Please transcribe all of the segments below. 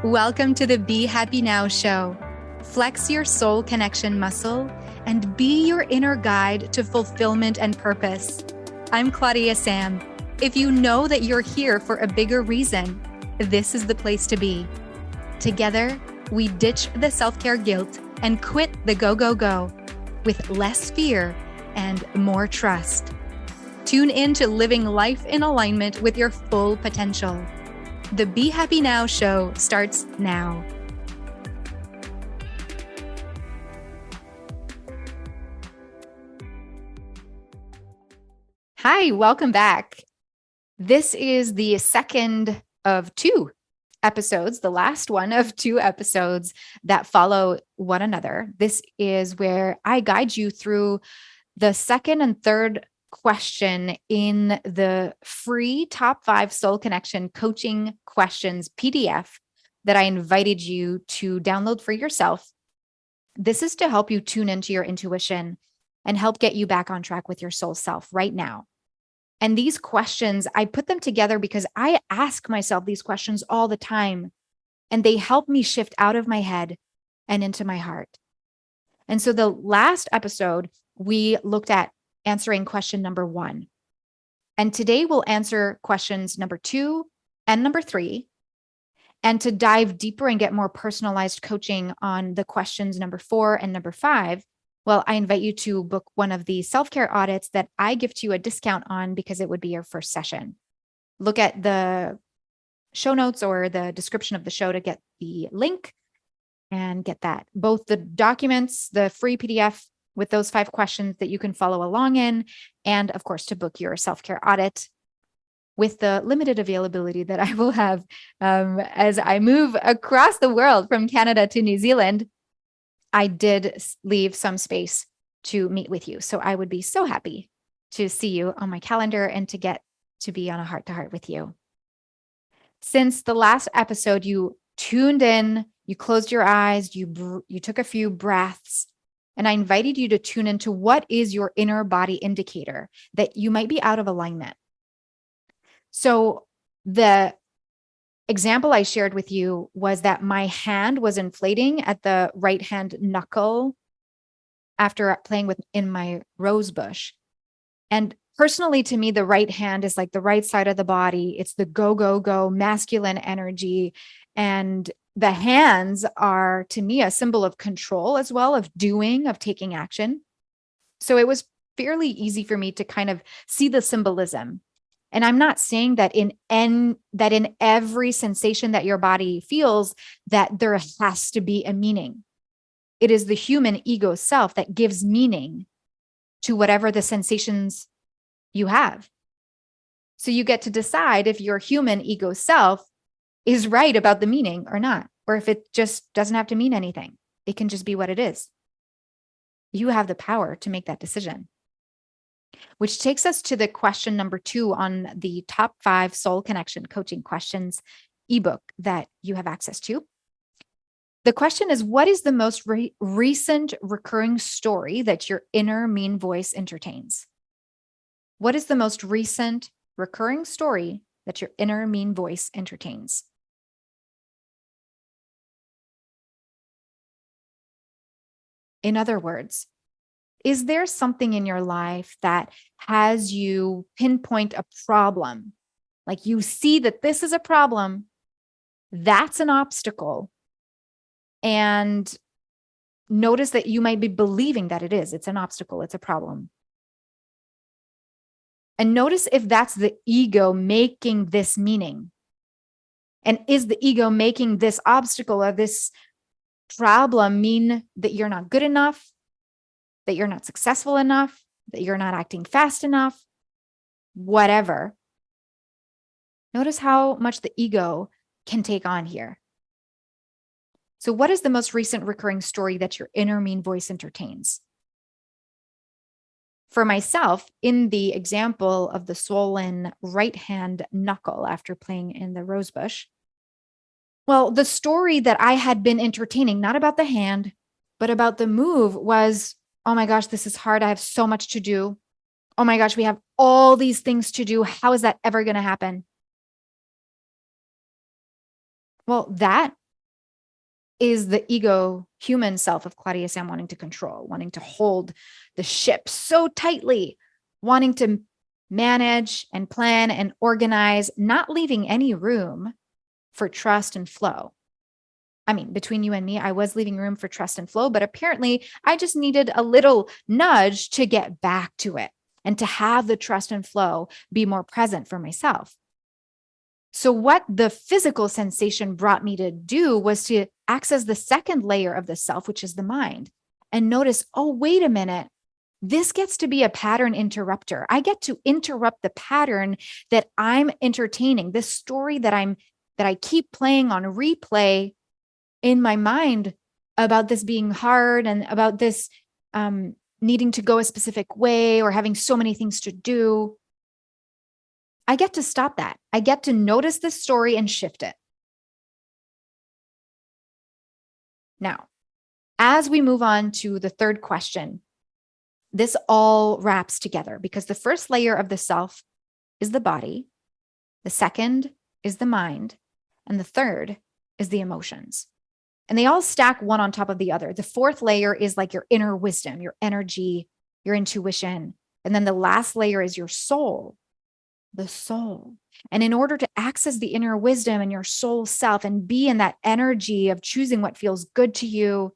Welcome to the Be Happy Now show. Flex your soul connection muscle and be your inner guide to fulfillment and purpose. I'm Claudia-Sam. If you know that you're here for a bigger reason, this is the place to be. Together, we ditch the self-care guilt and quit the go, go, go with less fear and more trust. Tune in to living life in alignment with your full potential. The Be Happy Now show starts now. Hi, welcome back. This is the second of two episodes, the last one of two episodes that follow one another. This is where I guide you through the second and third question in the free top 5 soul connection coaching questions PDF that I invited you to download for yourself. This is to help you tune into your intuition and help get you back on track with your soul self right now. And these questions, I put them together because I ask myself these questions all the time, and they help me shift out of my head and into my heart. And so the last episode, we looked at answering question number 1. And today we'll answer questions number 2 and number 3. And to dive deeper and get more personalized coaching on the questions number 4 and number 5, well, I invite you to book one of the self-care audits that I give to you a discount on because it would be your first session. Look at the show notes or the description of the show to get the link and get that. Both the documents, the free PDF with those 5 questions that you can follow along in, and of course, to book your self-care audit with the limited availability that I will have as I move across the world from Canada to New Zealand. I did leave some space to meet with you. So I would be so happy to see you on my calendar and to get to be on a heart-to-heart with you. Since the last episode, you tuned in, you closed your eyes, you took a few breaths, and I invited you to tune into what is your inner body indicator that you might be out of alignment. So the example I shared with you was that my hand was inflating at the right hand knuckle after playing in my rose bush. And personally, to me, the right hand is like the right side of the body. It's the go, go, go masculine energy. And the hands are, to me, a symbol of control as well, of doing, of taking action. So it was fairly easy for me to kind of see the symbolism. And I'm not saying that in every sensation that your body feels that there has to be a meaning. It is the human ego self that gives meaning to whatever the sensations you have. So you get to decide if your human ego self is right about the meaning or not, or if it just doesn't have to mean anything. It can just be what it is. You have the power to make that decision. Which takes us to the question number 2 on the top 5 soul connection coaching questions ebook that you have access to. The question is, what is the most recent recurring story that your inner mean voice entertains? What is the most recent recurring story that your inner mean voice entertains? In other words, is there something in your life that has you pinpoint a problem? Like you see that this is a problem, that's an obstacle, and notice that you might be believing that it's an obstacle, it's a problem. And notice if that's the ego making this meaning. And is the ego making this obstacle or this problem mean that you're not good enough, that you're not successful enough, that you're not acting fast enough, whatever? Notice how much the ego can take on here. So what is the most recent recurring story that your inner mean voice entertains? For myself, in the example of the swollen right hand knuckle after playing in the rose bush, well, the story that I had been entertaining, not about the hand, but about the move was, oh my gosh, this is hard. I have so much to do. Oh my gosh, we have all these things to do. How is that ever going to happen? Well, that is the ego human self of Claudia-Sam wanting to control, wanting to hold the ship so tightly, wanting to manage and plan and organize, not leaving any room for trust and flow. I mean, between you and me, I was leaving room for trust and flow, but apparently I just needed a little nudge to get back to it and to have the trust and flow be more present for myself. So what the physical sensation brought me to do was to access the second layer of the self, which is the mind, and notice, oh, wait a minute. This gets to be a pattern interrupter. I get to interrupt the pattern that I'm entertaining, this story that I keep playing on replay in my mind about this being hard and about this needing to go a specific way or having so many things to do. I get to stop that. I get to notice the story and shift it. Now, as we move on to the third question, this all wraps together because the first layer of the self is the body, the second is the mind, and the third is the emotions. And they all stack one on top of the other. The fourth layer is like your inner wisdom, your energy, your intuition. And then the last layer is your soul, the soul. And in order to access the inner wisdom and your soul self and be in that energy of choosing what feels good to you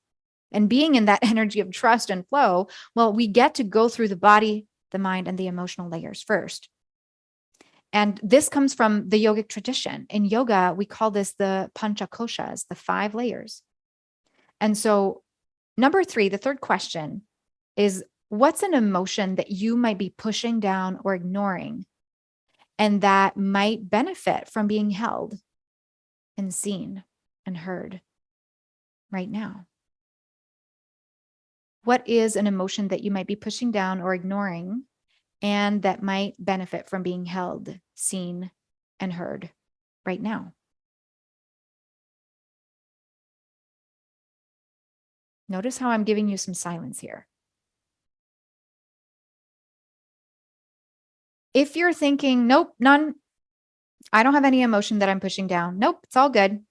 and being in that energy of trust and flow, well, we get to go through the body, the mind, and the emotional layers first. And this comes from the yogic tradition. In yoga, we call this the panchakoshas, the 5 layers. And so number 3, the third question is, what's an emotion that you might be pushing down or ignoring and that might benefit from being held and seen and heard right now? What is an emotion that you might be pushing down or ignoring and that might benefit from being held, seen, and heard right now? Notice how I'm giving you some silence here. If you're thinking, nope, none, I don't have any emotion that I'm pushing down. Nope, it's all good.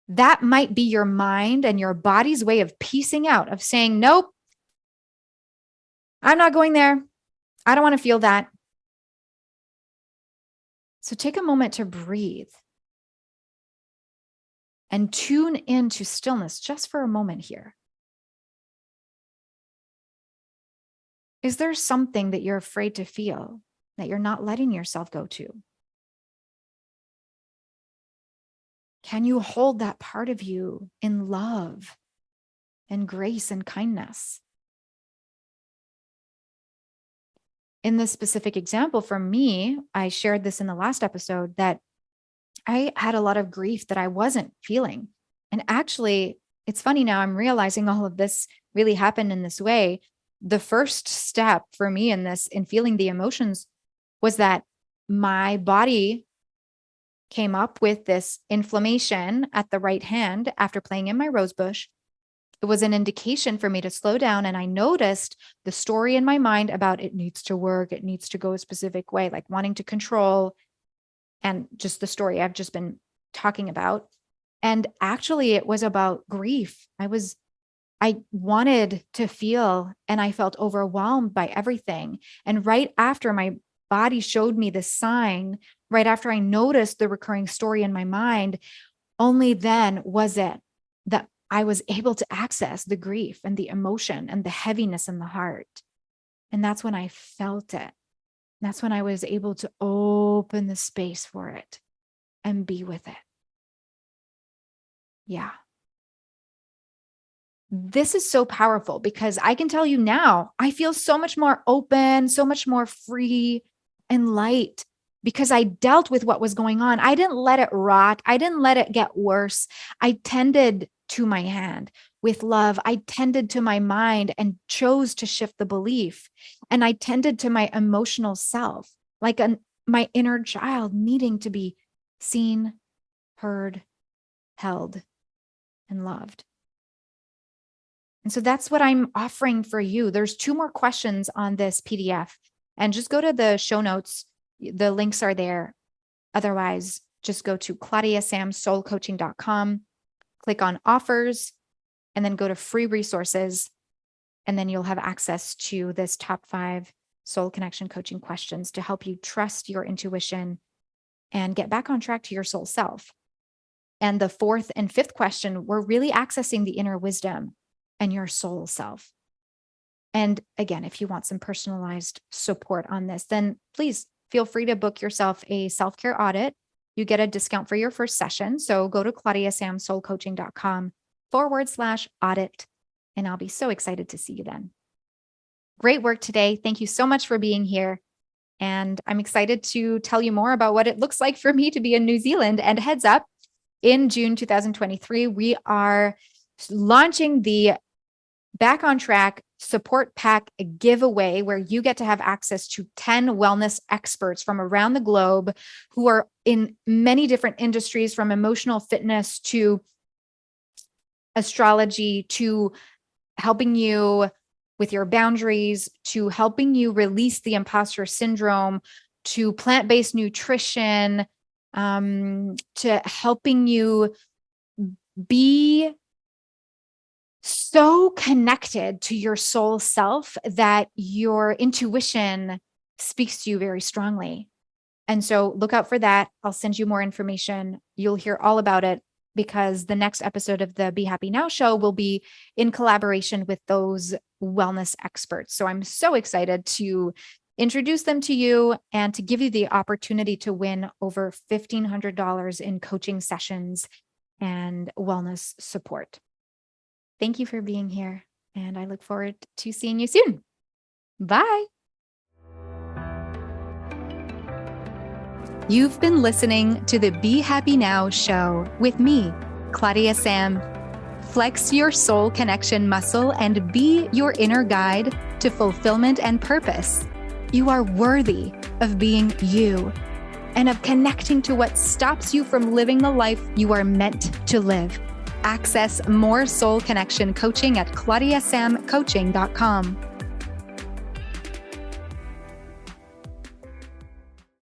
That might be your mind and your body's way of piecing out, of saying, nope, I'm not going there. I don't want to feel that. So take a moment to breathe and tune into stillness just for a moment here. Is there something that you're afraid to feel that you're not letting yourself go to? Can you hold that part of you in love and grace and kindness? In this specific example, for me, I shared this in the last episode that I had a lot of grief that I wasn't feeling. And actually, it's funny now, I'm realizing all of this really happened in this way. The first step for me in this, in feeling the emotions, was that my body came up with this inflammation at the right hand after playing in my rose bush. It was an indication for me to slow down. And I noticed the story in my mind about it needs to work, it needs to go a specific way, like wanting to control, and just the story I've just been talking about. And actually, it was about grief. I wanted to feel, and I felt overwhelmed by everything. And right after my body showed me the sign, right after I noticed the recurring story in my mind, only then was it that I was able to access the grief and the emotion and the heaviness in the heart. And that's when I felt it. That's when I was able to open the space for it and be with it. Yeah. This is so powerful because I can tell you now, I feel so much more open, so much more free and light because I dealt with what was going on. I didn't let it rot. I didn't let it get worse. I tended to my hand with love. I tended to my mind and chose to shift the belief. And I tended to my emotional self, like my inner child needing to be seen, heard, held, and loved. And so that's what I'm offering for you. There's 2 more questions on this PDF, and just go to the show notes. The links are there. Otherwise, just go to claudiasamsoulcoaching.com click on offers, and then go to free resources. And then you'll have access to this top 5 soul connection coaching questions to help you trust your intuition and get back on track to your soul self. And the 4th and 5th question, we're really accessing the inner wisdom and your soul self. And again, if you want some personalized support on this, then please feel free to book yourself a self-care audit. You get a discount for your first session. So go to claudiasamsoulcoaching.com/audit, and I'll be so excited to see you then. Great work today. Thank you so much for being here. And I'm excited to tell you more about what it looks like for me to be in New Zealand. And heads up, in June 2023, we are launching the Back on Track Support Pack giveaway, where you get to have access to 10 wellness experts from around the globe who are in many different industries, from emotional fitness to astrology, to helping you with your boundaries, to helping you release the imposter syndrome, to plant-based nutrition, to helping you be so connected to your soul self that your intuition speaks to you very strongly. And so look out for that. I'll send you more information. You'll hear all about it, because the next episode of the Be Happy Now show will be in collaboration with those wellness experts. So I'm so excited to introduce them to you and to give you the opportunity to win over $1,500 in coaching sessions and wellness support. Thank you for being here, and I look forward to seeing you soon. Bye. You've been listening to the Be Happy Now show with me, Claudia-Sam. Flex your soul connection muscle and be your inner guide to fulfillment and purpose. You are worthy of being you and of connecting to what stops you from living the life you are meant to live. Access more soul connection coaching at claudiasamcoaching.com.